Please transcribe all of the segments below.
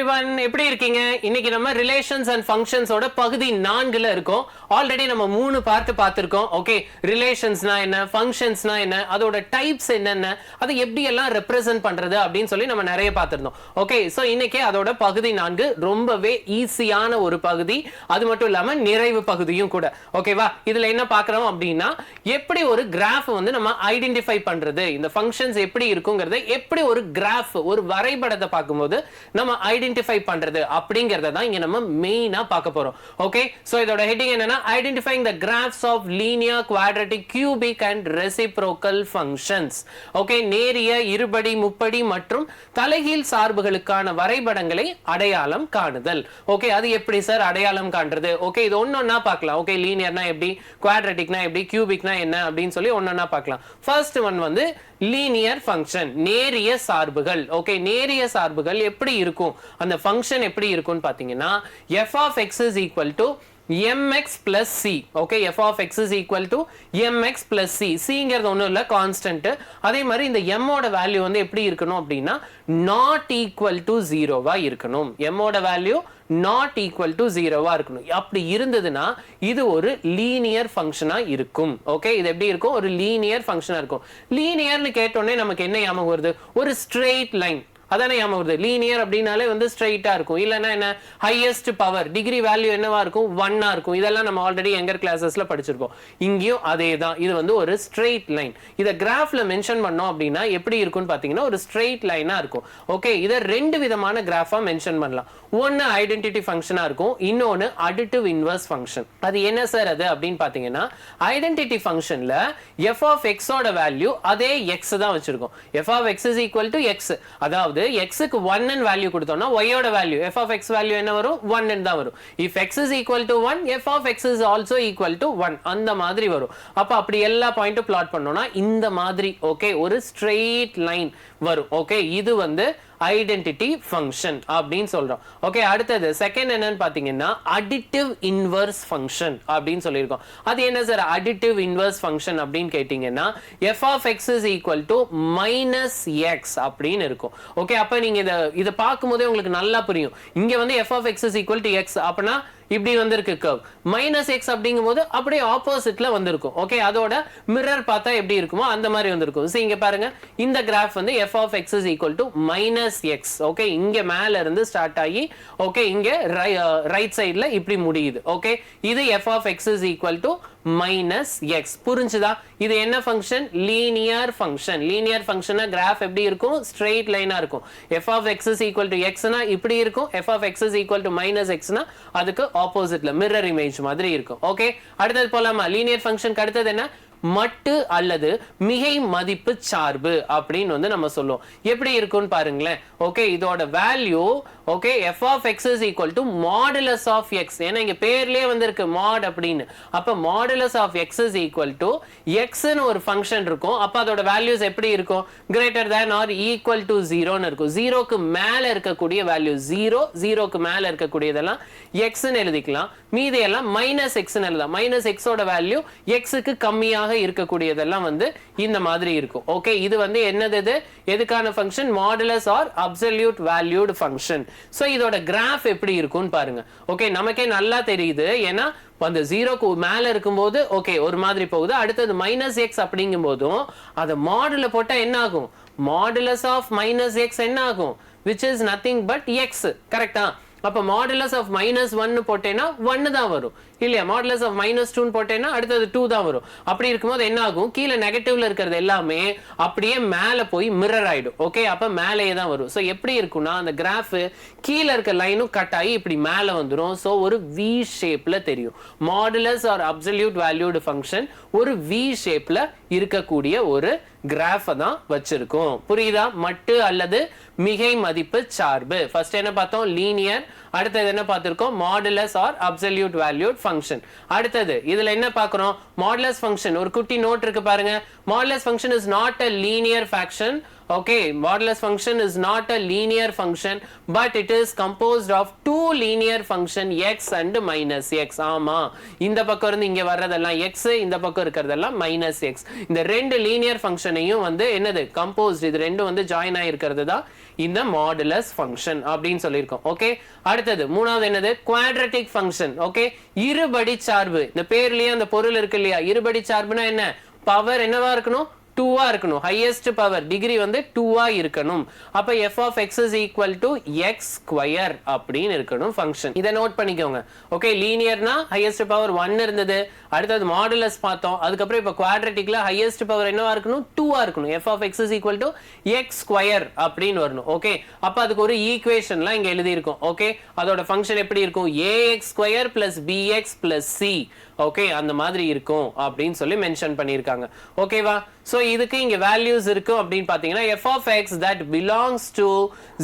Everyone, எப்படி இருக்கீங்க? இன்னைக்கு நம்ம ரிலேஷன்ஸ் அண்ட் ஃபங்க்ஷன்ஸோட பகுதி 4ல இருக்கோம். ஆல்ரெடி நம்ம 3 பார்ட் பார்த்திருக்கோம். ஓகே, ரிலேஷன்ஸ்னா என்ன, ஃபங்க்ஷன்ஸ்னா என்ன, அதோட டைப்ஸ் என்னென்ன, அதை எப்படி எல்லாம் ரெப்ரசென்ட் பண்றது அப்படின்னு சொல்லி நம்ம நிறைய பார்த்திருந்தோம். ஓகே, சோ இன்னைக்கு அதோட பகுதி 4 ரொம்பவே ஈஸியான ஒரு பகுதி. அது மட்டும் இல்லாம நிறைவு பகுதியும் கூட. ஓகேவா? இதுல என்ன பார்க்கறோம் அப்படின்னா, எப்படி ஒரு கிராஃப் வந்து நம்ம ஐடென்டிஃபை பண்றது, இந்த ஃபங்க்ஷன்ஸ் எப்படி இருக்குங்கிறத எப்படி ஒரு கிராஃப், ஒரு வரைபடத்தை பார்க்கும்போது நம்ம ஐடென்டிஃபை பண்றது அப்படிங்கறத தான் இங்க நம்ம மெயினா பார்க்க போறோம். ஓகே, சோ இதோட ஹெட்டிங் என்னன்னா identifying the graphs of linear, quadratic, cubic and reciprocal functions. Okay, நேரிய, இருபடி, முப்படி மற்றும் தலைகீழ் சார்புகளுக்கான வரைபடங்களை அடையாளம் காணுதல். ஓகே, அது எப்படி சார் அடையாளம் காண்றது? ஓகே, இது ஒன்னொன்னா பார்க்கலாம். ஓகே, லீனியர்னா எப்படி, குவாட்ரட்டிக்னா எப்படி, கியூபிக்னா என்ன அப்படின்னு சொல்லி ஒன்னொன்னா பார்க்கலாம். ஃபர்ஸ்ட் ஒன் வந்து லீனியர் ஃபங்க்ஷன், நேரிய சார்புகள். ஓகே, நேரிய சார்புகள் எப்படி இருக்கும், அந்த ஃபங்க்ஷன் எப்படி இருக்கும்னு பாத்தீங்கன்னா f of x is equal to mx plus c. Okay, f of x is equal to mx plus c. cங்கிறது ஒண்ணும் இல்ல, கான்ஸ்டன்ட். அதே மாதிரி இந்த m ஓட வேல்யூ வந்து எப்படி இருக்கணும் அப்படின்னா not equal to 0வா இருக்கணும். m ஓட வேல்யூ not equal to 0வா இருக்கணும். அப்படி இருந்ததுன்னா இது ஒரு லீனியர் ஃபங்க்ஷனா இருக்கும். ஓகே, இது எப்படி இருக்கும், ஒரு லீனியர் ஃபங்க்ஷனா இருக்கும். லீனியர்னு கேட்டோடனே நமக்கு என்ன ஞாபகம் வருது, ஒரு ஸ்ட்ரெயிட் லைன். அதானே ஞாபகம் வருது. லீனியர் அப்படின்னாலே வந்து ஸ்ட்ரெயிட்டா இருக்கும். இல்லைன்னா என்ன, ஹையஸ்ட் பவர் டிகிரி வேல்யூ என்னவா இருக்கும், 1ஆ இருக்கும். இதெல்லாம் நம்ம ஆல்ரெடி எங்கர் கிளாஸஸ்ல படிச்சிருப்போம். இங்கேயும் அதே தான். இது வந்து ஒரு ஸ்ட்ரெயிட் லைன். இதை கிராஃப்ல மென்ஷன் பண்ணோம் அப்படின்னா எப்படி இருக்கும்னு பாத்தீங்கன்னா ஒரு ஸ்ட்ரெயிட் லைனா இருக்கும். ஓகே, இதை ரெண்டு விதமான கிராஃபா மென்ஷன் பண்ணலாம். ஒன்னு ஐடென்டிட்டி ஃபங்க்ஷனா இருக்கும், இன்னொன்னு அடிட்டிவ் இன்வர்ஸ் ஃபங்க்ஷன். அது என்ன சார் அது அப்படின்னு பாத்தீங்கன்னா, ஐடென்டிட்டி ஃபங்க்ஷன்ல f of x ஓட வேல்யூ அதே x தான் வச்சிருக்கோம். f of x is equal to x. அதாவது x க்கு 1 ன்னு வேல்யூ கொடுத்தோம்னா y ஓட value f of x value என்ன வரும், 1 ன்னு தான் வரும். if x is equal to 1, f of x is also equal to 1. அந்த மாதிரி வரும். அப்ப அப்படி எல்லா பாயிண்ட்டும் பிளாட் பண்ணோம்னா இந்த மாதிரி ஓகே ஒரு ஸ்ட்ரெயிட் லைன் வரும். ஓகே, இது வந்து ஐடென்டிட்டி ஃபங்க்ஷன் அப்படின்னு சொல்றோம். ஓகே, அடுத்தது செகண்ட் என்னன்னு பாத்தீங்கன்னா அடிட்டிவ் இன்வர்ஸ் ஃபங்க்ஷன் அப்படின்னு சொல்லியிருக்கோம். அது என்ன சார் அடிட்டிவ் இன்வர்ஸ் ஃபங்க்ஷன் அப்படின்னு கேட்டீங்கன்னா f of x is equal to minus x அப்படின்னு இருக்கும். ஓகே, அப்ப நீங்க இத பார்க்கும்போதே உங்களுக்கு நல்லா புரியும். இங்க வந்து f of x is equal to x அப்படின்னா இப்படி வந்திருக்கு கர்வ். மைனஸ் எக்ஸ் அப்படிங்கும்போது அப்படியே ஆப்போசிட்ல வந்திருக்கும். ஓகே, அதோட மிரர் பார்த்தா எப்படி இருக்குமோ அந்த மாதிரி வந்திருக்கும். சரி, இங்க பாருங்க, இந்த கிராஃப் வந்து f of x is equal to minus x. Okay, இங்க மேல இருந்து ஸ்டார்ட் ஆகி ஓகே இங்க ரைட் சைடுல இப்படி முடியுது. ஓகே, இது f of x is equal to minus x. புரிஞ்சுதா? இது என்ன ஃபங்க்ஷன், லீனியர் ஃபங்க்ஷன். லீனியர் ஃபங்க்ஷனா கிராஃப் எப்படி இருக்கும், ஸ்ட்ரெயிட் லைனா இருக்கும். f of x is equal to x னா இப்படி இருக்கும், f of x is equal to minus x னா அதுக்கு ஆப்போசிட்ல மிரர் இமேஜ் மாதிரி இருக்கும். ஓகே, அடுத்தது போலாமா? லீனியர் ஃபங்க்ஷனுக்கு அடுத்தது என்ன, மட்டு அல்லது மிகை மதிப்பு சார்பு அப்படின்னு வந்து நம்ம சொல்லுவோம். எப்படி இருக்கும்னு பாருங்களேன். ஓகே, இதோட value okay f of x is equal to modulus of x. ஏன்னா இங்க பேர்லயே வந்திருக்கு mod அப்படின்னு. அப்ப modulus of x is equal to x ன்னு ஒரு ஃபங்க்ஷன் இருக்கும். அப்ப அதோட வேல்யூஸ் எப்படி இருக்கும், greater than or equal to 0ன்னு இருக்கும். 0க்கு மேல இருக்கக்கூடிய வேல்யூ 0, 0க்கு மேல இருக்கக்கூடியதெல்லாம் x ன்னு எழுதிக்கலாம். மீதி எல்லாம் மைனஸ் x ன்னு எழுதலாம். மைனஸ் x ஓட வேல்யூ x க்கு கம்மியாக இருக்கக்கூடியதெல்லாம் வந்து இந்த மாதிரி இருக்கும். ஓகே, இது வந்து என்னது, எதுக்கான function, modulus or absolute valued function. So இதோட கிராஃப் எப்படி இருக்கும்னு பாருங்க. ஓகே, நமக்கே நல்லா தெரியுது. ஏன்னா அந்த 0க்கு மேல இருக்கும்போது ஓகே ஒரு மாதிரி போகுது. அடுத்தது மைனஸ் எக்ஸ் அப்படிங்கும் போதும் அதை மாடுல போட்டா என்ன ஆகும், மாடுலஸ் ஆஃப் மைனஸ் எக்ஸ் என்ன ஆகும், which is nothing but x. கரெக்டா? அப்ப மாடுலஸ் ஆஃப் மைனஸ் 1 போட்டேன்னா 1 தான் வரும் இல்லையா, மாடுலஸ் ஆஃப் மைனஸ் 2 போட்டேன்னா அடுத்தது 2 தான் வரும். அப்படி இருக்கும்போது என்ன ஆகும், கீழே நெகட்டிவ்ல இருக்கிறது எல்லாமே அப்படியே மேல போய் மிரர் ஆயிடும். ஓகே, அப்ப மேலேயே தான் வரும். சோ எப்படி இருக்கும்னா அந்த கிராஃப் கீழே இருக்க லைனும் கட் ஆகி இப்படி மேல வந்துடும். சோ ஒரு வி ஷேப்ல தெரியும். Modulus or absolute valued function ஒரு வி ஷேப்ல இருக்கக்கூடிய ஒரு கிராஃப் தான் வச்சிருக்கும். புரியுதா? மட்டு அல்லது மிகை மதிப்பு சார்பு. ஃபர்ஸ்ட் என்ன பார்த்தோம், லீனியர். அடுத்தது என்ன பார்த்திருக்கோம், modulus or absolute valued function. அடுத்தது இதுல என்ன பார்க்கிறோம், மாடுலஸ் ஃபங்க்ஷன். ஒரு குட்டி நோட் இருக்கு பாருங்க. Modulus function is not a linear function. Okay, modulus function is not a linear function, but it is composed of two linear function x and minus x. ஆமா, இந்த பக்கம் இருந்து இங்க வர்றதெல்லாம் x, இந்த பக்கம் இருக்கிறதெல்லாம் minus x. இந்த ரெண்டு linear functionையும் வந்து என்னது composed, இது ரெண்டும் வந்து join ஆகி இருக்கிறது தான் இந்த modulus function அப்படின்னு சொல்லியிருக்கோம். ஓகே, அடுத்தது மூணாவது என்னது quadratic function. ஓகே, இருபடி சார்பு. இந்த பேர்லயே அந்த பொருள் இருக்கு இல்லையா, இருபடி சார்புனா என்ன, பவர் என்னவா இருக்கணும், 2 இருக்கணும். ஹையஸ்ட் பவர் டிகிரி வந்து 2 இருக்கணும். அப்ப f of x is equal to x square அப்படின்னு இருக்கணும் ஃபங்க்ஷன். இதை நோட் பண்ணிக்கோங்க. ஓகே, லீனியர்னா ஹையஸ்ட் பவர் 1 இருந்தது, அடுத்தது மாடுலஸ் பார்த்தோம், அதுக்கப்புறம் இப்ப குவாட்ரட்டிக்ல ஹையஸ்ட் பவர் என்னவா இருக்கணும், 2 இருக்கணும். f of x is equal to x square அப்படின்னு வரணும். ஓகே, அப்ப அதுக்கு ஒரு ஈக்குவேஷன்லாம் இங்க எழுதி இருக்கும். ஓகே, அதோட ஃபங்க்ஷன் எப்படி இருக்கும், ax square plus bx plus c. Okay, அந்த மாதிரி இருக்கும் அப்படின்னு சொல்லி மென்ஷன் பண்ணியிருக்காங்க. ஓகேவா, சோ இதுக்கு இங்க வேல்யூஸ் இருக்கு அப்படின்னு பாத்தீங்கன்னா f of x that belongs to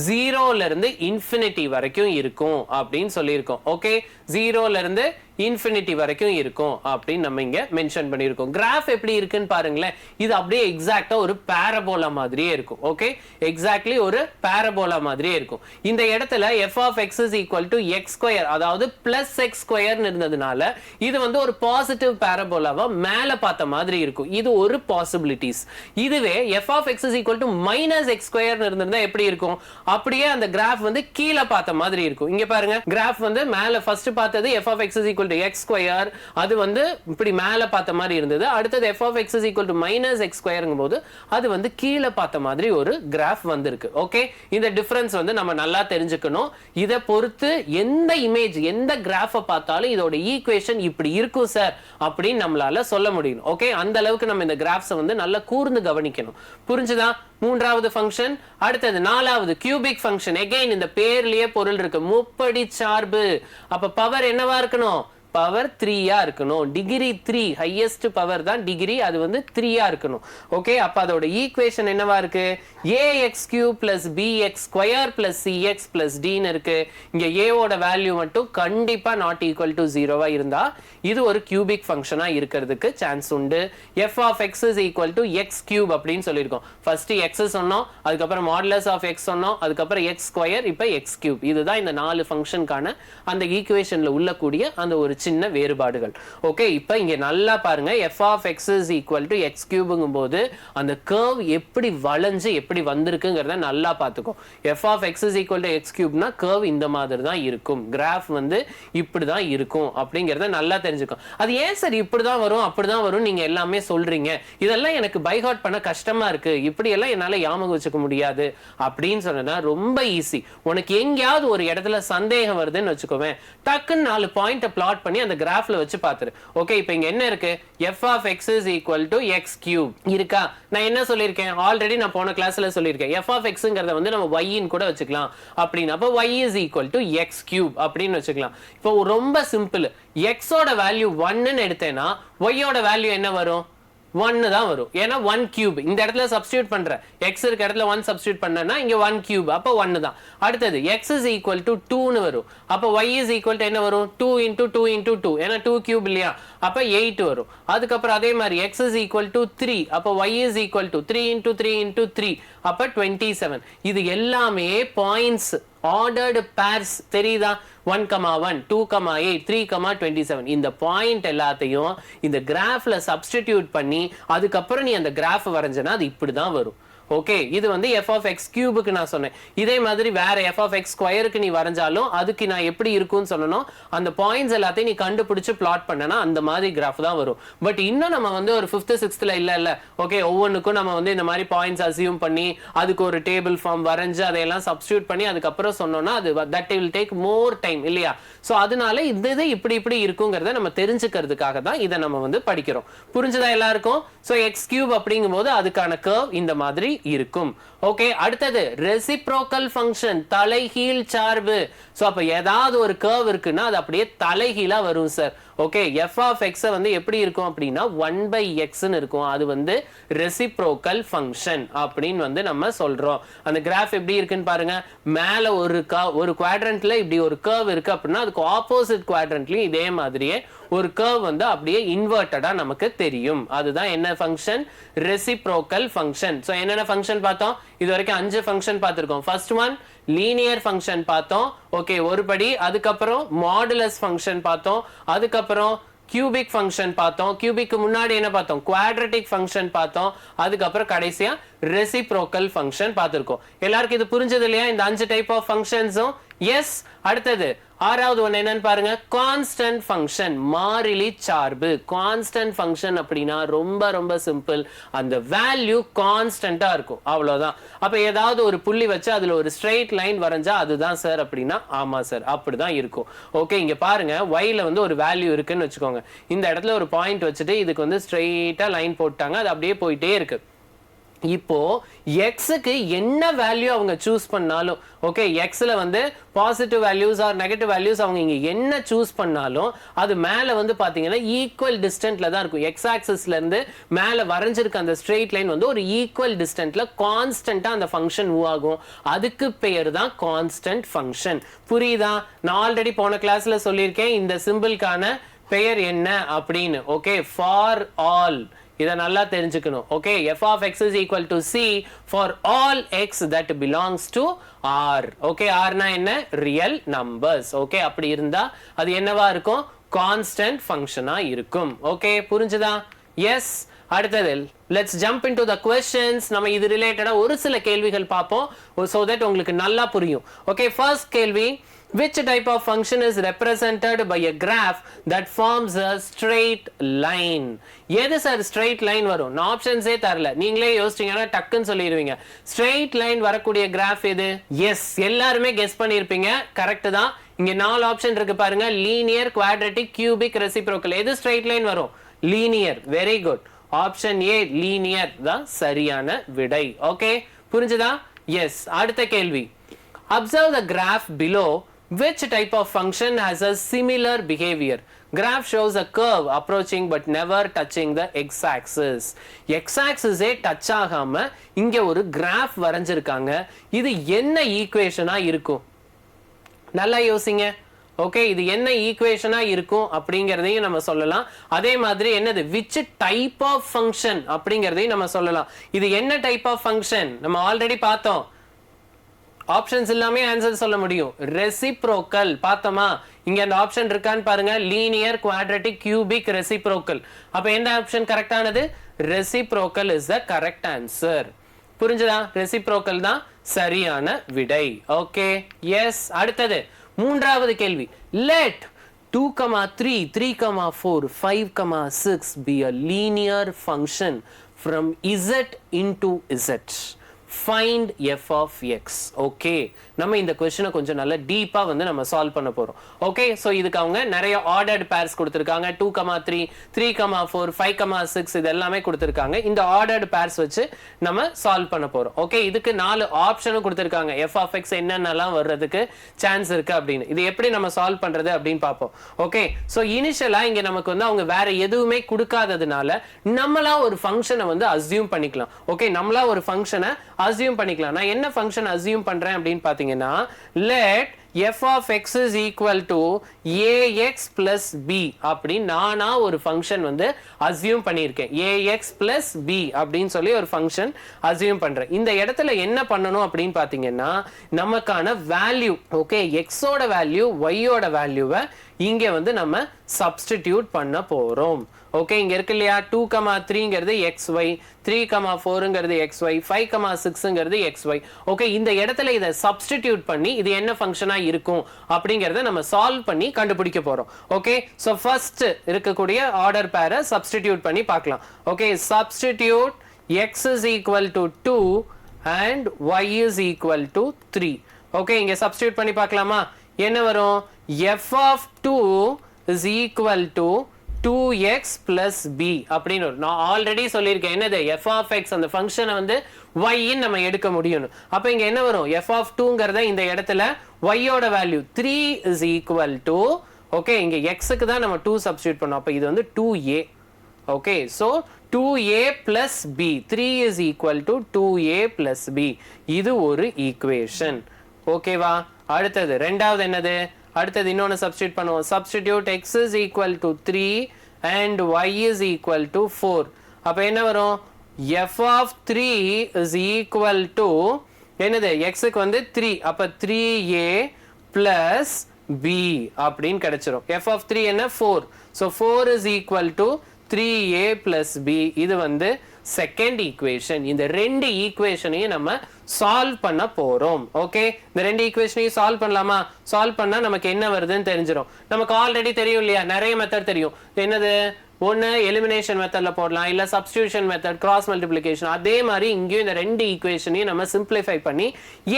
0ல இருந்து infinity வரைக்கும் இருக்கும் அப்படின்னு சொல்லியிருக்கோம். ஓகே, 0ல இருந்து இன்ஃபினிட்டி வரைக்கும் இருக்கும் அப்படின்னு நம்ம இங்க மென்ஷன் பண்ணியிருக்கோம். கிராஃப் எப்படி இருக்குன்னு பாருங்களேன், இது அப்படியே எக்ஸாக்டா ஒரு பாரபோலா மாதிரியே இருக்கும். ஓகே, எக்ஸாக்ட்லி ஒரு பாரபோலா மாதிரியே இருக்கும். இந்த இடத்துல f of x is equal to x square, அதாவது plus x square இருந்ததுனால இது வந்து ஒரு பாசிட்டிவ் பாரபோலாவா மேல பார்த்த மாதிரி இருக்கும். இது ஒரு பாசிபிலிட்டிஸ். இதுவே f of x is equal to minus x square இருந்திருந்தா எப்படி இருக்கும், அப்படியே அந்த கிராஃப் வந்து கீழே பார்த்த மாதிரி இருக்கும். இங்க பாருங்க, கிராஃப் வந்து மேல ஃபர்ஸ்ட் பார்த்தது f of x is equal to x square, அது வந்து இப்படி மேல பார்த்த மாதிரி இருந்தது. அடுத்தது f of x is equal to minus x squareங்கும்போது அது வந்து கீழே பார்த்த மாதிரி ஒரு கிராஃப் வந்திருக்கு. ஓகே, இந்த டிஃபரன்ஸ் வந்து நம்ம நல்லா தெரிஞ்சுக்கணும். இதை பொறுத்து எந்த இமேஜ் எந்த கிராஃபை பார்த்தாலும் இதோட ஈக்குவேஷன் இப்படி இருக்கும் சார் அப்படின்னு நம்மளால சொல்ல முடியும். ஓகே, அந்த அளவுக்கு நம்ம இந்த கிராஃப்ஸை வந்து நல்லா கூர்ந்து கவனிக்கணும். புரிஞ்சுதா? மூன்றாவது ஃபங்க்ஷன். அடுத்தது நாலாவது கியூபிக் ஃபங்க்ஷன். எகைன் இந்த பேர்லயே பொருள் இருக்கு, முப்படி சார்பு. அப்ப பவர் என்னவா இருக்கணும், பவர் 3 இருக்கணும். டிகிரி 3, ஹையஸ்ட் பவர் தான் டிகிரி, அது வந்து 3 இருக்கணும். ஓகே, அப்ப அதோட ஈக்குவேஷன் என்னவா இருக்கு, ax cube plus bx square plus cx plus d ன்னு இருக்கு. இங்க a ஓட வேல்யூ மட்டும் கண்டிப்பா not equal to 0 இருந்தா இது ஒரு கியூபிக் ஃபங்க்ஷனா இருக்கிறதுக்கு சான்ஸ் உண்டு. f of x is equal to x cube அப்படின்னு சொல்லியிருக்கோம். ஃபர்ஸ்ட் x சொன்னோம், அதுக்கப்புறம் மாடுலஸ் ஆஃப் x சொன்னோம், அதுக்கப்புறம் x ஸ்கொயர், இப்ப x cube. இதுதான் இந்த 4 ஃபங்க்ஷனுக்கான அந்த ஈக்குவேஷன்ல உள்ள கூடிய அந்த ஒரு சின்ன வேறுபாடுகள். ஓகே, இப்போ இங்க நல்லா பாருங்க, f of x is equal to x cubeங்கும்போது அந்த கர்வ் எப்படி வளைஞ்சு எப்படி வந்திருக்குங்கிறத நல்லா பார்த்துக்கும். f of x is equal to x cubeனா கர்வ் இந்த மாதிரி தான் இருக்கும், கிராஃப் வந்து இப்படி தான் இருக்கும் அப்படிங்கிறத நல்லா தெரிஞ்சுக்கும். அது ஏன் சார் இப்படி தான் வரும் அப்படி தான் வரும் நீங்க எல்லாமே சொல்றீங்க, இதெல்லாம் எனக்கு பை ஹார்ட் பண்ண கஷ்டமா இருக்கு, இப்படி எல்லாம் என்னால ஞாபகம் வச்சுக்க முடியாது அப்படின்னு சொன்னா ரொம்ப ஈஸி. உனக்கு எங்கேயாவது ஒரு இடத்துல சந்தேகம் வருதுன்னு வச்சுக்கோவேன், டக்குன்னு 4 பாயிண்ட் பிளாட் பண்ணி அந்த கிராஃப்ல வச்சு பாத்துரு. ஓகே, இப்போ இங்க என்ன இருக்கு, f of x is equal to x cube இருக்கா. நான் என்ன சொல்லியிருக்கேன் ஆல்ரெடி, நான் போன கிளாஸ்ல சொல்லியிருக்கேன், f of xங்கறத வந்து நம்ம y ன்னு கூட வச்சுக்கலாம் அப்படின்னு. அப்ப y is equal to x cube அப்படின்னு வச்சுக்கலாம். இப்போ ரொம்ப சிம்பிள், x ஓட வேல்யூ 1 ன்னு எடுத்தேன்னா y ஓட வேல்யூ என்ன வரும், 1 தான் வரும். ஏன்னா 1 கியூப் இந்த இடத்துல சப்ஸ்டிட்யூட் பண்ற, x இருக்க இடத்துல 1 சப்ஸ்டிட்யூட் பண்ணனா இங்க 1 கியூப், அப்ப 1 தான். அடுத்தது x is equal to 2 ன்னு வரும். அப்ப y is equal to என்ன வரும், 2 into 2 into 2, ஏன்னா 2 கியூப் இல்லையா, அப்ப 8 வரும். அதுக்கப்புறம் அதே மாதிரி x is equal to 3, அப்ப y is equal to 3 into 3 into 3, அப்ப 27. இது எல்லாமே பாயிண்ட்ஸ், ஆர்டர்டு பேர்ஸ் தெரியுதா, 1,1, 2,8, 3,27. இந்த பாயிண்ட் எல்லாத்தையும் இந்த கிராஃப்ல சப்ஸ்டிடியூட் பண்ணி அதுக்கப்புறம் நீ அந்த கிராஃப் வரைஞ்சனா அது இப்படிதான் வரும். ஓகே, இது வந்து f of x கியூபுக்கு நான் சொன்னேன். இதே மாதிரி வேற f of x ஸ்கொயருக்கு நீ வரைஞ்சாலும் அதுக்கு நான் எப்படி இருக்கும்னு சொன்னனோ அந்த பாயிண்ட்ஸ் எல்லாத்தையும் நீ கண்டுபிடிச்சு பிளாட் பண்ணனா அந்த மாதிரி கிராஃப் தான் வரும். பட் இன்னும் நம்ம வந்து ஒரு 5th 6thல இல்ல. ஓகே, ஒவ்வொன்றுக்கும் நம்ம வந்து இந்த மாதிரி பாயிண்ட்ஸ் அசியூம் பண்ணி அதுக்கு ஒரு டேபிள் ஃபார்ம் வரைஞ்சு அதையெல்லாம் சப்ஸ்டிடியூட் பண்ணி அதுக்கப்புறம் சொன்னோம்னா அது that will take more time இல்லையா. ஸோ அதனால இது இப்படி இருக்குங்கிறத நம்ம தெரிஞ்சுக்கிறதுக்காக தான் இதை நம்ம வந்து படிக்கிறோம். புரிஞ்சுதா எல்லாருக்கும்? ஸோ எக்ஸ் கியூப் அப்படிங்கும் போது அதுக்கான கர்வ் இந்த மாதிரி இருக்கும். ஓகே, அடுத்தது ரெசிப்ரோக்கல் ஃபங்க்ஷன், தலைகீழ் சார்பு. சோ அப்ப ஏதாவது ஒரு கர்வ் இருக்குன்னா அது அப்படியே தலைகீழா வரும் sir. Okay, f of x வந்து எப்படி இருக்கும் அப்படின்னா 1/x ன்னு இருக்கும். அது வந்து ரெசிப்ரோக்கல் ஃபங்க்ஷன் அப்படின்னு வந்து நம்ம சொல்றோம். அந்த கிராஃப் எப்படி இருக்குன்னு பாருங்க, மேல ஒரு குவாட்ரண்ட்ல இப்படி ஒரு கர்வ் இருக்கு அப்படின்னா அதுக்கு ஆப்போசிட் குவாட்ரண்ட்லயும் இதே மாதிரியே ஒரு கர்வ் வந்து அப்படியே இன்வெர்ட்டடா நமக்கு தெரியும். அதுதான் என்ன ஃபங்க்ஷன்? Reciprocal function. சோ என்னென்ன ஃபங்க்ஷன் பார்த்தோம்? இது வரைக்கும் 5 ஃபங்க்ஷன் பார்த்திருக்கோம். ஃபர்ஸ்ட் ஒன் லீனியர் ஃபங்க்ஷன் பார்த்தோம். ஓகே, ஒரு படி. அதுக்கப்புறம் மாடுலஸ் ஃபங்க்ஷன் பார்த்தோம். அதுக்கப்புறம் கியூபிக் ஃபங்க்ஷன் பார்த்தோம். கியூபிக்கு முன்னாடி என்ன பார்த்தோம்? குவாட்ரட்டிக் ஃபங்க்ஷன் பார்த்தோம். அதுக்கப்புறம் கடைசியா ரெசிப்ரோக்கல் ஃபங்க்ஷன் பார்த்திருக்கோம். எல்லாருக்கும் இது புரிஞ்சது இல்லையா? இந்த 5 டைப் ஆஃப் ஃபங்க்ஷன்ஸும். எஸ். அடுத்தது ஆறாவது ஒன்று என்னன்னு பாருங்க, கான்ஸ்டன்ட் ஃபங்க்ஷன், மாறிலி சார்பு. கான்ஸ்டன்ட் ஃபங்க்ஷன் அப்படின்னா ரொம்ப ரொம்ப சிம்பிள், அந்த வேல்யூ கான்ஸ்டன்டா இருக்கும், அவ்வளவுதான். அப்ப ஏதாவது ஒரு புள்ளி வச்சு அதுல ஒரு ஸ்ட்ரெயிட் லைன் வரைஞ்சா அதுதான் சார் அப்படின்னா ஆமா சார் அப்படிதான் இருக்கும். ஓகே, இங்க பாருங்க yல வந்து ஒரு வேல்யூ இருக்குன்னு வச்சுக்கோங்க. இந்த இடத்துல ஒரு பாயிண்ட் வச்சுட்டு இதுக்கு வந்து ஸ்ட்ரெயிட்டா லைன் போட்டாங்க, அது அப்படியே போயிட்டே இருக்கு. இப்போ எக்ஸுக்கு என்ன வேல்யூ அவங்க சூஸ் பண்ணாலும், ஓகே, எக்ஸ்ல வந்து positive values are negative values அவங்க இங்க என்ன சூஸ் பண்ணாலும் அது மேல வந்து பாத்தீங்கன்னா ஈக்குவல் டிஸ்டன்ட்ல தான் இருக்கும். எக்ஸ் ஆக்சிஸ்ல இருந்து மேல வரைஞ்சிருக்க அந்த ஸ்ட்ரெயிட் லைன் வந்து ஒரு ஈக்குவல் டிஸ்டன்ட்ல கான்ஸ்டன்டா அந்த ஃபங்க்ஷன் மூவ் ஆகும். அதுக்கு பேர் தான் கான்ஸ்டன்ட் ஃபங்க்ஷன். புரியுதா? நான் ஆல்ரெடி போன கிளாஸ்ல சொல்லியிருக்கேன் இந்த சிம்பிள்கான பெயர் என்ன அப்படின்னு. ஓகே, ஃபார் ஆல், இத நல்லா தெரிஞ்சுக்கணும். Okay, f of x is equal to c for all x that belongs to r. Okay, r னா என்ன? Real numbers. ஓகே, அப்படி இருந்தா அது என்னவா இருக்கும்? கான்ஸ்டன்ட் ஃபங்க்ஷனா இருக்கும். ஓகே, புரிஞ்சுதா? எஸ். அடுத்தது let's jump into the questions. நம்ம இது ரிலேட்டடா ஒரு சில கேள்விகள் பார்ப்போம், so that உங்களுக்கு நல்லா புரியும். ஓகே, ஃபர்ஸ்ட் கேள்வி, which type of function is represented by a graph that forms a straight line? எது சார் straight line வரும்? நான் ஆப்ஷன்ஸே தரல, நீங்களே யோசிச்சீங்கன்னா டக்குன்னு சொல்லிடுவீங்க. straight line வரக்கூடிய கிராஃப் எது? எஸ், எல்லாருமே கெஸ் பண்ணியிருப்பீங்க, கரெக்ட் தான். இங்க 4 ஆப்ஷன் இருக்கு பாருங்க, லீனியர், குவாட்ரட்டிக், கியூபிக், ரெசிப்ரோக்கல். எது straight line வரும்? Linear. Very good, option A linear தான் சரியான விடை. ஓகே, புரிஞ்சுதா? எஸ். அடுத்த கேள்வி, observe the graph below. Which type of function has a similar behavior? Graph shows a curve approaching but never touching the x-axis. x-axis touch ஆகாம இங்க ஒரு graph வரைஞ்சிருக்காங்க. இது என்ன ஈக்குவேஷனா இருக்கும்? நல்லா யோசிங்க. ஓகே, இது என்ன ஈக்குவேஷனா இருக்கும் அப்படிங்கறதையும் நம்ம சொல்லலாம். அதே மாதிரி என்னது which type of function அப்படிங்கறதையும் நம்ம சொல்லலாம். இது என்ன டைப் ஆஃப் ஃபங்க்ஷன்? நம்ம ஆல்ரெடி பார்த்தோம், ஆப்ஷன்ஸ் எல்லாமே ஆன்சர் சொல்ல முடியும். ரெசிப்ரோக்கல் பார்த்தோமா? இங்க அந்த ஆப்ஷன் இருக்கான்னு பாருங்க, லீனியர், குவாட்ரட்டிக், கியூபிக், ரெசிப்ரோக்கல். அப்ப என்ன ஆப்ஷன் கரெக்டானது? Reciprocal is the correct answer. புரிஞ்சதா? ரெசிப்ரோக்கல் தான் சரியான விடை. Okay, yes. அடுத்தது மூன்றாவது கேள்வி, let 2, 3, 3, 4, 5, 6 be a linear function from z into z. Find f of x. Okay, நம்ம இந்த क्वेश्चन கொஞ்சம் நல்ல டீப்பா வந்து நம்ம சால்வ் பண்ண போறோம். ஓகே, சோ இதுக்கு அவங்க நிறைய ஆர்டர்ட் பேர்ஸ் கொடுத்திருக்காங்க. 2, 3, 3, 4, 5, 6 இது எல்லாமே கொடுத்திருக்காங்க. இந்த ஆர்டர்ட் பேர்ஸ் வச்சு நம்ம சால்வ் பண்ண போறோம். ஓகே, இதுக்கு 4 ஆப்ஷனும் கொடுத்திருக்காங்க. f of x என்னென்னலாம் வர்றதுக்கு சான்ஸ் இருக்கு அப்படின்னு. இது எப்படி நம்ம சால்வ் பண்றது அப்படின்னு பார்ப்போம். ஓகே, சோ இனிஷியலா இங்க நமக்கு வந்து அவங்க வேற எதுவுமே கொடுக்காததுனால நம்மளா ஒரு ஃபங்க்ஷனை வந்து அஸ்யூம் பண்ணிக்கலாம். ஓகே, நம்மளா ஒரு ஃபங்க்ஷனை அஸ்யூம் பண்ணிக்கலாம். நான் என்ன ஃபங்க்ஷன் அஸ்யூம் பண்றேன் அப்படின்னு பாத்தீங்கன்னா, let f of x is equal to ax plus b அப்படி நானா ஒரு ஃபங்க்ஷன் வந்து அஸ்யூம் பண்ணியிருக்கேன். ax plus b அப்படின்னு சொல்லி ஒரு ஃபங்க்ஷன் அஸ்யூம் பண்றேன். இந்த இடத்துல என்ன பண்ணணும் அப்படின்னு பாத்தீங்கன்னா, நமக்கான வேல்யூ, ஓகே, x ஓட வேல்யூ y ஓட வேல்யூவை இங்க வந்து நம்ம சப்ஸ்டிடியூட் பண்ண போறோம். ஓகே, இங்க இருக்கு இல்லையா, 2, 3ங்கிறது xy, 3, 4ங்கிறது xy, 5, 6ங்கிறது xy. ஓகே, இந்த இடத்துல இதை சப்ஸ்டிடியூட் பண்ணி இது என்ன ஃபங்க்ஷனா இருக்கும் அப்படிங்கறத நம்ம சால்வ் பண்ணி கண்டுபிடிக்க போறோம். ஓகே, சோ ஃபர்ஸ்ட் இருக்கக்கூடிய ஆர்டர் பேரை சப்ஸ்டிடியூட் பண்ணி பார்க்கலாம். Okay, substitute x is equal to 2 and y is equal to 3. Okay, இங்க சப்ஸ்டிடியூட் பண்ணி பார்க்கலாமா? என்ன வரும்? f of 2 is equal to 2x plus b அப்படின்னு நான் ஆல்ரெடி சொல்லியிருக்கேன். என்னது? f of x அந்த ஃபங்க்ஷனை வந்து y ன்னு நம்ம எடுக்க முடியும். அப்ப இங்க என்ன வரும்? f of 2ங்கறத இந்த இடத்துல y ஓட value 3 is equal to, okay, இங்க x க்கு தான் நம்ம 2 சப்ஸ்டிட்யூட் பண்ணோம். அப்ப இது வந்து 2a. Okay, so 2a plus b, 3 is equal to 2a plus b. இது ஒரு ஈக்குவேஷன். ஓகேவா? அடுத்தது ரெண்டாவது என்னது? அடுத்தது இன்னொன்று சப்ஸ்டியூட் பண்ணுவோம். Substitute x is equal to 3 and y is equal to 4. அப்போ என்ன வரும்? f of 3 is equal to என்னது? xக்கு வந்து 3, அப்போ 3a plus b அப்படின்னு கிடைச்சிரும். f of 3 என்ன? 4. so 4 is equal to 3a plus b. இது வந்து செகண்ட் ஈக்குவேஷன். இந்த ரெண்டு ஈக்குவேஷனையும் நம்ம சால்வ் பண்ண போறோம். ஓகே, இந்த ரெண்டு ஈக்குவேஷனையும் சால்வ் பண்ணலாமா? சால்வ் பண்ணா நமக்கு என்ன வருதுன்னு தெரிஞ்சிடும். நமக்கு ஆல்ரெடி தெரியும் இல்லையா, நிறைய மெத்தட் தெரியும். என்னது? ஒன்று எலிமினேஷன் மெத்தட்ல போடலாம், இல்லை சப்ஸ்டியூஷன் மெத்தட், கிராஸ் மல்டிப்ளிகேஷன். அதே மாதிரி இங்கேயும் இந்த ரெண்டு ஈக்குவேஷனையும் நம்ம சிம்பிளிஃபை பண்ணி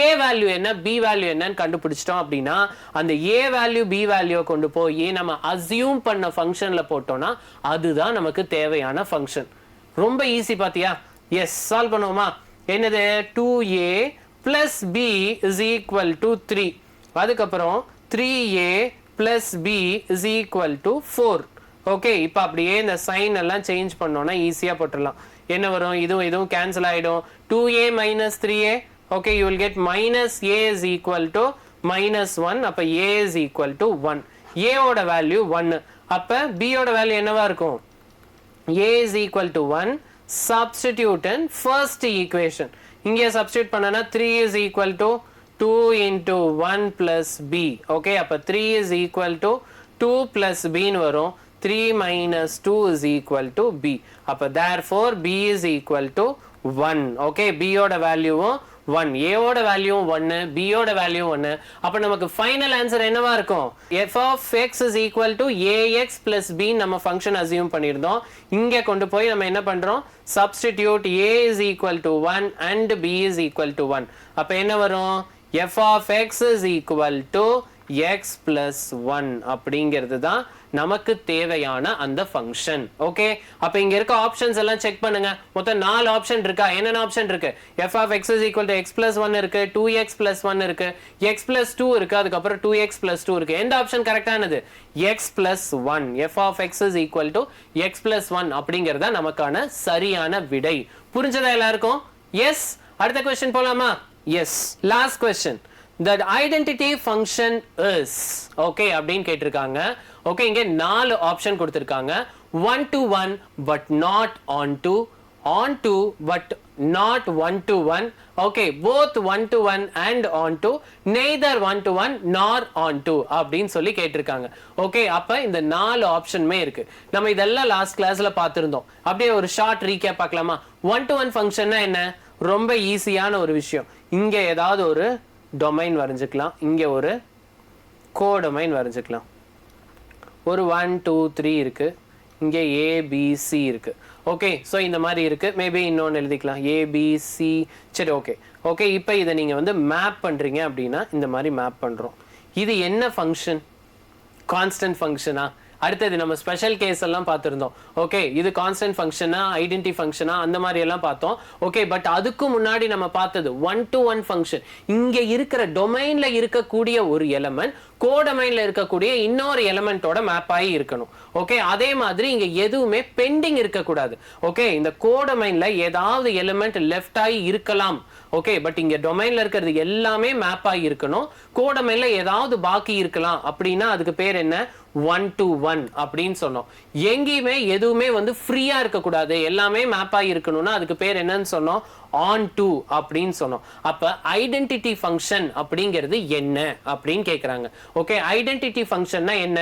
ஏ வேல்யூ என்ன பி வேல்யூ என்னன்னு கண்டுபிடிச்சிட்டோம் அப்படின்னா அந்த ஏ வேல்யூ பி வேல்யூ கொண்டு போய் நம்ம அசியூம் பண்ண ஃபங்க்ஷன்ல போட்டோம்னா அதுதான் நமக்கு தேவையான ஃபங்க்ஷன். ரொம்ப ஈஸி பாத்தியா? எஸ், சால்வ் பண்ணுவோமா? என்னது? 2a plus b is equal to 3. அதுக்கப்புறம் 3a plus b is equal to 4. Okay, இப்போ அப்படியே இந்த சைன் எல்லாம் சேஞ்ச் பண்ணோம்னா ஈஸியா போட்டுடலாம். என்ன வரும்? இதுவும் கேன்சல் ஆயிடும். 2a minus 3a. Okay, you will get minus a is equal to minus 1. அப்ப a is equal to 1. a ஓட வேல்யூ 1. அப்ப b ஓட வேல்யூ என்னவா இருக்கும்? a is equal to 1. substitute in first equation. இங்கே substitute பண்ணனா 3 is equal to 2 into 1 plus b. okay, அப்ப 3 is equal to 2 plus b ன்னு வரும். 3 minus 2 is equal to b. அப்ப therefore b is equal to 1. okay, b ஓட வேல்யூவும் 1, a ஓட வேல்யூவும் 1, b ஓட வேல்யூவும் 1. அப்ப நமக்கு ஃபைனல் ஆன்சர் என்னவா இருக்கும்? f of x is equal to ax plus b நம்ம ஃபங்க்ஷன் அசியூம் பண்ணியிருந்தோம். இங்க கொண்டு போய் நம்ம என்ன பண்றோம்? substitute a is equal to 1 and b is equal to 1. அப்ப என்ன வரும்? f of x is equal to x plus 1 அப்படிங்கிறது தான் நமக்கு தேவையான அந்த ஃபங்க்ஷன். ஓகே, அப்ப இங்க இருக்க ஆப்ஷன்ஸ் எல்லாம் செக் பண்ணுங்க. மொத்தம் 4 ஆப்ஷன் இருக்கா? என்னென்ன ஆப்ஷன் இருக்கு? f of x is equal to x plus 1 இருக்கு, 2x plus 1 இருக்கு, x plus 2 இருக்கு, அதுக்கப்புறம் 2x plus 2 இருக்கு. எந்த option கரெக்டானது? x plus 1. f of x is equal to x plus 1 அப்படிங்கறத நமக்கான சரியான விடை. புரிஞ்சதா எல்லாருக்கும்? எஸ். அடுத்த क्वेश्चन போலாமா? Yes. Last question. the identity function is okay அப்படினு கேட்டிருக்காங்க. ஓகே, இங்க 4 ஆப்ஷன் கொடுத்திருக்காங்க. 1 to 1 but not on to but not 1 to 1. okay, both 1 to 1 and on to, neither 1 to 1 nor on to அப்படினு சொல்லி கேட்டிருக்காங்க. Okay, அப்ப இந்த 4 ஆப்ஷனுமே இருக்கு. நம்ம இதெல்லாம் லாஸ்ட் கிளாஸ்ல பார்த்திருந்தோம். அப்படியே ஒரு ஷார்ட் ரீகேப் பார்க்கலாமா? 1 to 1 ஃபங்க்ஷன்னா என்ன? ரொம்ப ஈஸியான ஒரு விஷயம். இங்க ஏதாவது ஒரு டொமைன் வரைஞ்சுக்கலாம், இங்க ஒரு கோடொமைன் வரைஞ்சுக்கலாம். ஒரு 1 2 3 இருக்கு, இங்க ABC இருக்கு. ஓகே, சோ இந்த மாதிரி இருக்கு. மேபி இன்னொன்னு எழுதிக்கலாம், ABC. சரி, ஓகே ஓகே. இப்போ இதை நீங்க வந்து மேப் பண்றீங்க அப்படின்னா இந்த மாதிரி மேப் பண்றோம். இது என்ன ஃபங்க்ஷன்? கான்ஸ்டன்ட் ஃபங்க்ஷனா? அடுத்தது நம்ம ஸ்பெஷல் கேஸ் எல்லாம் பார்த்திருந்தோம். ஓகே, இது கான்ஸ்டன்ட் ஃபங்க்ஷனா, ஐடென்டி ஃபங்க்ஷனா, அந்த மாதிரி எல்லாம் பார்த்தோம். ஓகே, பட் அதுக்கு முன்னாடி நம்ம பார்த்தது 1 to 1 ஃபங்க்ஷன். இங்க இருக்கிற டொமைன்ல இருக்கக்கூடிய ஒரு எலிமெண்ட் கோடொமைன்ல இருக்கக்கூடிய இன்னொரு எலிமெண்டோட மேப் ஆகி இருக்கணும். ஓகே, அதே மாதிரி இங்க எதுவுமே பெண்டிங் இருக்கக்கூடாது. ஓகே, இந்த கோடொமைன்ல ஏதாவது எலிமெண்ட் லெஃப்ட் ஆகி இருக்கலாம். ஓகே, பட் இங்க டொமைன்ல இருக்கிறது எல்லாமே மேப் ஆகி இருக்கணும். கோடொமைன்ல ஏதாவது பாக்கி இருக்கலாம் அப்படின்னா அதுக்கு பேர் என்ன? 1 to 1 அப்படின்னு சொன்னோம். எங்கேயுமே எதுவுமே வந்து ஃப்ரீயா இருக்கக்கூடாது, எல்லாமே மேப் ஆகி இருக்கணும்னா அதுக்கு பேர் என்னன்னு சொன்னோம்? on to அப்படின்னு சொன்னோம். அப்ப ஐடென்டிட்டி ஃபங்க்ஷன் அப்படிங்கிறது என்ன அப்படின்னு கேக்குறாங்க. ஓகே, ஐடென்டிட்டி ஃபங்க்ஷன்னா என்ன?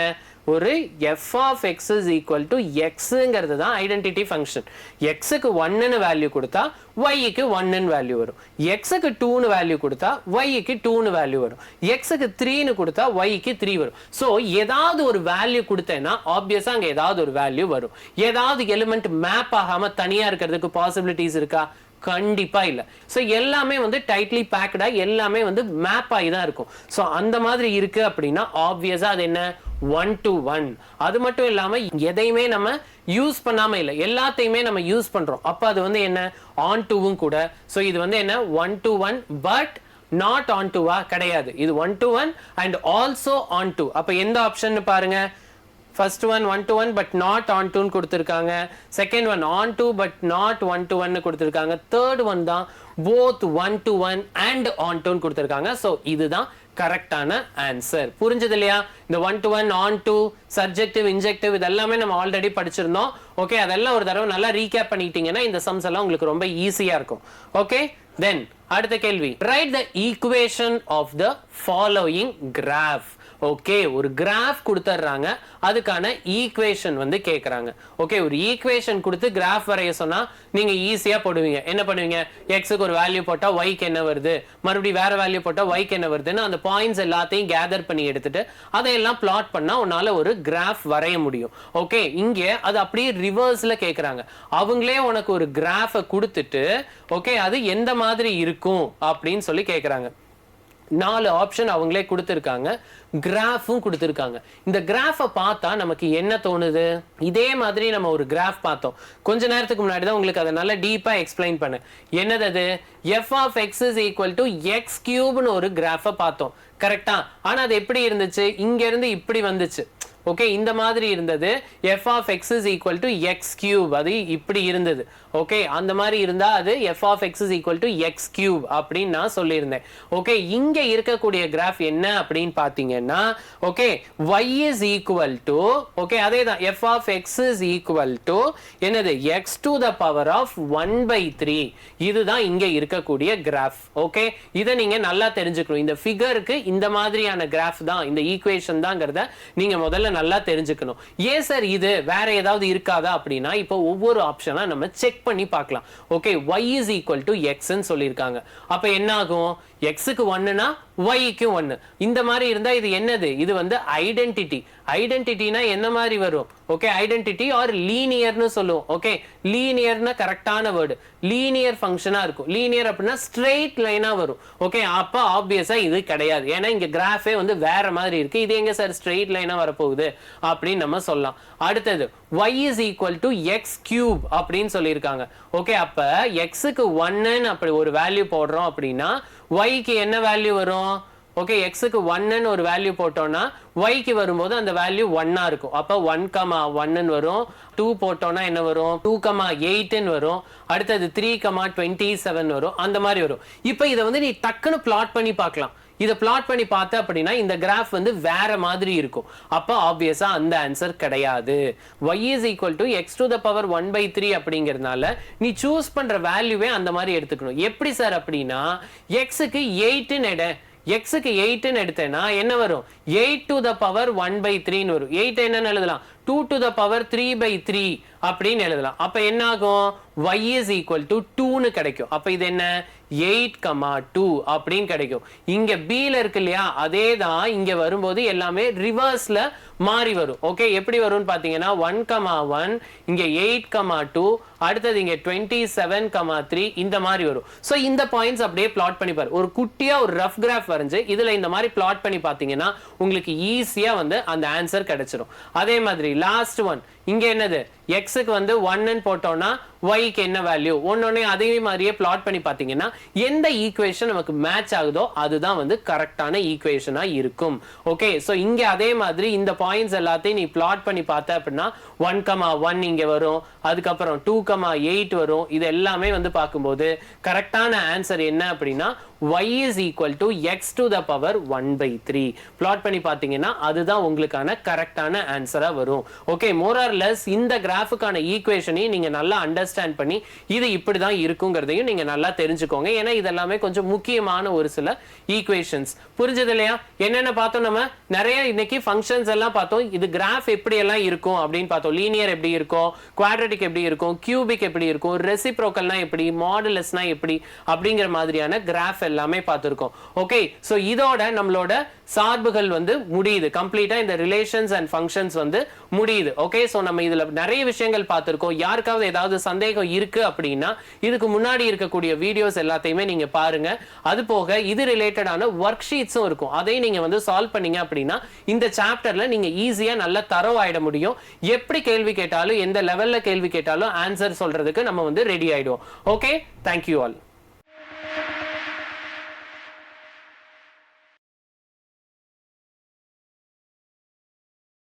ஒரு f of x is equal to xங்கிறது தான் ஐடென்டிட்டி ஃபங்க்ஷன். xக்கு 1ன்னு வேல்யூ கொடுத்தா yக்கு 1ன்னு வேல்யூ வரும். xக்கு 2ன்னு வேல்யூ கொடுத்தா yக்கு 2ன்னு வேல்யூ வரும். xக்கு 3ன்னு கொடுத்தா yக்கு 3 வரும். சோ ஏதாவது ஒரு வேல்யூ கொடுத்தேன்னா ஆப்வியஸா அங்க ஏதாவது ஒரு வேல்யூ வரும். ஏதாவது எலிமெண்ட் மேப் ஆகாம தனியா இருக்கிறதுக்கு பாசிபிலிட்டிஸ் இருக்கா? கண்டிப்பா இல்ல. சோ எல்லாமே வந்து டைட்லி பேக்டா, எல்லாமே வந்து மேப் ஆகி தான் இருக்கும். சோ அந்த மாதிரி இருக்கு அப்படின்னா ஆப்வியஸா அது என்ன? 1 to 1. அது மட்டும் இல்லாம எதையுமே நம்ம யூஸ் பண்ணாம இல்ல, எல்லாத்தையுமே நம்ம யூஸ் பண்றோம். அப்ப அது வந்து என்ன? on to-வும் கூட. சோ இது வந்து என்ன? 1 to 1 but not on to-வா? கிடையாது. இது 1 to 1 and also on to. அப்ப எந்த ஆப்ஷன் பாருங்க? first one 1 to 1 but not on to ன்னு கொடுத்திருக்காங்க. second one on to but not 1 to 1 ன்னு கொடுத்திருக்காங்க. third one தான் both 1 to 1 and on to ன்னு கொடுத்திருக்காங்க. சோ இதுதான் கரெக்டான ஆன்சர். புரிஞ்சது இல்லையா? இந்த 1 to 1, on to, subjective, injective இதெல்லாமே நம்ம ஆல்ரெடி படிச்சிருந்தோம். ஓகே, அதெல்லாம் ஒரு தடவை நல்லா ரீகேப் பண்ணிட்டீங்கன்னா இந்த சம்ஸ் எல்லாம் உங்களுக்கு ரொம்ப ஈஸியா இருக்கும். ஓகே, தென் அடுத்த கேள்வி, write the equation of the following graph. Okay, ஒரு கிராஃப் கொடுத்துறாங்க, அதுக்கான ஈக்குவேஷன் வந்து கேக்குறாங்க. ஓகே, ஒரு ஈக்குவேஷன் கொடுத்து கிராஃப் வரைய சொன்னா நீங்க ஈஸியா போடுவீங்க. என்ன பண்ணுவீங்க? எக்ஸுக்கு ஒரு வேல்யூ போட்டா ஒய்க்கு என்ன வருது, மறுபடியும் வேற வேல்யூ போட்டா ஒய்க்கு என்ன வருதுன்னு அந்த பாயிண்ட்ஸ் எல்லாத்தையும் கேதர் பண்ணி எடுத்துட்டு அதையெல்லாம் பிளாட் பண்ணா உன்னால ஒரு கிராஃப் வரைய முடியும். ஓகே, இங்க அது அப்படியே ரிவர்ஸ்ல கேக்குறாங்க. அவங்களே உனக்கு ஒரு கிராஃபை கொடுத்துட்டு ஓகே அது எந்த மாதிரி இருக்கும் அப்படின்னு சொல்லி கேக்குறாங்க. 4 ஆப்ஷன் அவங்களே கொடுத்திருக்காங்க, கிராஃபும் கொடுத்திருக்காங்க. இந்த கிராஃபை பார்த்தா நமக்கு என்ன தோணுது? இதே மாதிரி நம்ம ஒரு கிராஃப் பார்த்தோம் கொஞ்ச நேரத்துக்கு முன்னாடி தான், உங்களுக்கு அதை நல்லா டீப்பா எக்ஸ்பிளைன் பண்ணேன். என்னது அது? f of x is equal to x cube னு ஒரு கிராஃபை பார்த்தோம், கரெக்டா? ஆனா அது எப்படி இருந்துச்சு? இங்க இருந்து இப்படி வந்துச்சு. ஓகே, இந்த மாதிரி இருந்தது. f of x is equal to x cube, அது இப்படி இருந்தது. ஓகே, அந்த மாதிரி இருந்தா அது f of x is equal to x cube அப்படின்னு நான் சொல்லியிருந்தேன். ஓகே, இங்க இருக்கக்கூடிய கிராஃப் என்ன அப்படின்னு பாத்தீங்கன்னா okay y is equal to okay அதேதான் f of x is equal to என்னது? x to the power of 1/3. இதுதான் இங்க இருக்கக்கூடிய கிராஃப். ஓகே, இதை நீங்க நல்லா தெரிஞ்சுக்கணும். இந்த ஃபிகருக்கு இந்த மாதிரியான கிராஃப் தான், இந்த ஈக்குவேஷன் தான்ங்கறத நீங்க முதல்ல நல்லா தெரிஞ்சுக்கணும். ஏன் சார் இது வேற ஏதாவது இருக்காதா அப்படின்னா இப்போ ஒவ்வொரு ஆப்ஷனா நம்ம செக் பண்ணி பார்க்கலாம். Okay, y is equal to x ன்னு சொல்லியிருக்காங்க. அப்ப என்ன ஆகும்? x க்கு 1 னா y க்கு 1. இந்த மாதிரி இருந்தா இது என்னது? இது வந்து ஐடென்டிட்டி. ஐடென்டிட்டினா என்ன மாதிரி வரும்? ஓகே, ஐடென்டிட்டி ஆர் லீனியர்னு சொல்லுவோம். ஓகே, லீனியர்னா கரெக்டான வேர்டு. லீனியர் ஃபங்க்ஷனா இருக்கும். லீனியர் அப்படின்னா ஸ்ட்ரெயிட் லைனா வரும். ஓகே, அப்ப ஆப்வியஸா இது கிடையாது. ஏன்னா இங்க கிராஃபே வந்து வேற மாதிரி இருக்கு. இது எங்க சார் ஸ்ட்ரெயிட் லைனா வரப்போகுது அப்படின்னு நம்ம சொல்லலாம். அடுத்தது y is equal to x cube அப்படின்னு சொல்லியிருக்காங்க. ஓகே, அப்ப x க்கு 1 அப்படி ஒரு வேல்யூ போடுறோம் அப்படின்னா y க்கு என்ன வேல்யூ வரும்? ஓகே, x க்கு 1 ன்னு ஒரு வேல்யூ போட்டோம்னா y க்கு வரும்போது அந்த வேல்யூ 1 இருக்கும். அப்ப 1,1 ன்னு வரும். 2 போட்டோம்னா என்ன வரும்? 2,8 ன்னு வரும். அடுத்தது 3,27 வரும். அந்த மாதிரி வரும். இப்போ இதை வந்து நீ டக்குன்னு பிளாட் பண்ணி பார்க்கலாம். இதை பிளாட் பண்ணி பார்த்த அப்படின்னா இந்த கிராஃப் வந்து வேற மாதிரி இருக்கும். அப்ப ஆப்வியஸா அந்த ஆன்சர் கிடையாது. y is equal to x to the power 1/3 அப்படிங்கிறதுனால நீ சூஸ் பண்ற வேல்யூவே அந்த மாதிரி எடுத்துக்கணும். எப்படி சார் அப்படின்னா x க்கு 8 ன்னு எடு, x க்கு 8 ன்னு எடுத்தேன்னா என்ன வரும்? 8 to the power 1/3 ன்னு வரும். 8 என்னன்னு எழுதலாம்? 2 to the power 3/3 அப்படின்னு எழுதலாம். அப்ப என்ன ஆகும்? y is equal to 2 ன்னு கிடைக்கும். அப்ப இது என்ன? 8,2 அப்படின்னு கிடைக்கும். இங்க b ல இருக்கு இல்லையா, அதே தான் இங்க வரும்போது எல்லாமே ரிவர்ஸ்ல மாறி வரும். ஓகே, எப்படி வரும்னு பாத்தீங்கன்னா 1,1 இங்க 8,2 அடுத்தது இங்க 27,3 இந்த மாதிரி வரும். சோ இந்த பாயிண்ட்ஸ் அப்படியே பிளாட் பண்ணி பாரு. ஒரு குட்டியா ஒரு ரஃப் கிராஃப் வரைஞ்சு இதுல இந்த மாதிரி பிளாட் பண்ணி பாத்தீங்கன்னா உங்களுக்கு ஈஸியா வந்து அந்த ஆன்சர் கிடைச்சிடும். அதே மாதிரி லாஸ்ட் ஒன் இங்க என்னது? x க்கு வந்து 1 ன்னு போட்டோம்னா y க்கு என்ன வேல்யூ? ஒன்னொன்னே அதே மாதிரியே பிளாட் பண்ணி பாத்தீங்கன்னா எந்த ஈக்குவேஷன் நமக்கு மேட்ச் ஆகுதோ அதுதான் வந்து கரெக்டான ஈக்குவேஷனா இருக்கும். ஓகே, சோ இங்க அதே மாதிரி இந்த பாயிண்ட்ஸ் எல்லாத்தையும் நீ பிளாட் பண்ணி பார்த்த அப்படின்னா 1,1 இங்க வரும், அதுக்கப்புறம் 2,8 வரும். இது எல்லாமே வந்து பார்க்கும்போது கரெக்டான ஆன்சர் என்ன அப்படின்னா y is equal to x to the power 1/3. Plot பண்ணி பாத்தீங்கன்னா அதுதான் உங்களுக்கான கரெக்டான ஆன்சரா வரும். ஓகே, மோர் ஆர் லெஸ் இந்த கிராஃபுக்கான ஈக்குவேஷனையும் நீங்க நல்லா அண்டர்ஸ்டாண்ட் பண்ணி இது இப்படிதான் இருக்குங்கிறதையும் நீங்க நல்லா தெரிஞ்சுக்கோங்க. ஏன்னா இதெல்லாமே கொஞ்சம் முக்கியமான ஒரு சில ஈக்குவேஷன்ஸ். புரிஞ்சது இல்லையா? என்னென்ன பார்த்தோம்? நம்ம நிறைய இன்னைக்கு ஃபங்க்ஷன்ஸ் எல்லாம் பார்த்தோம். இது கிராஃப் எப்படி எல்லாம் இருக்கும் அப்படின்னு பார்த்தோம். லீனியர் எப்படி இருக்கும், குவாட்ரட்டிக் எப்படி இருக்கும், கியூபிக் எப்படி இருக்கும், ரெசிப்ரோக்கல்னா எப்படி, மாடுலஸ்னா எப்படி அப்படிங்கிற மாதிரியான கிராஃப் எல்லாமே பார்த்திருக்கோம். ஓகே, சோ இதோட நம்மளோட சார்புகள் வந்து முடியுது. கம்ப்ளீட்டா இந்த ரிலேஷன்ஸ் அண்ட் ஃபங்க்ஷன்ஸ் வந்து முடியுது. ஓகே, சோ நம்ம இதுல நிறைய விஷயங்கள் பார்த்திருக்கோம். யாருக்காவது ஏதாவது சந்தேகம் இருக்கு அப்படின்னா இதுக்கு முன்னாடி இருக்கக்கூடிய வீடியோஸ் எல்லாத்தையுமே நீங்க பாருங்க. அது போக இது ரிலேட்டடான ஒர்க் ஷீட்ஸும் இருக்கும். அதையும் நீங்க வந்து சால்வ் பண்ணீங்க அப்படின்னா இந்த சாப்டர்ல நீங்க ஈஸியா நல்ல தரவு ஆயிட முடியும். எப்படி கேள்வி கேட்டாலும் எந்த லெவல்ல கேள்வி கேட்டாலும் ஆன்சர் சொல்றதுக்கு நம்ம வந்து ரெடி ஆயிடுவோம். Okay, thank you all.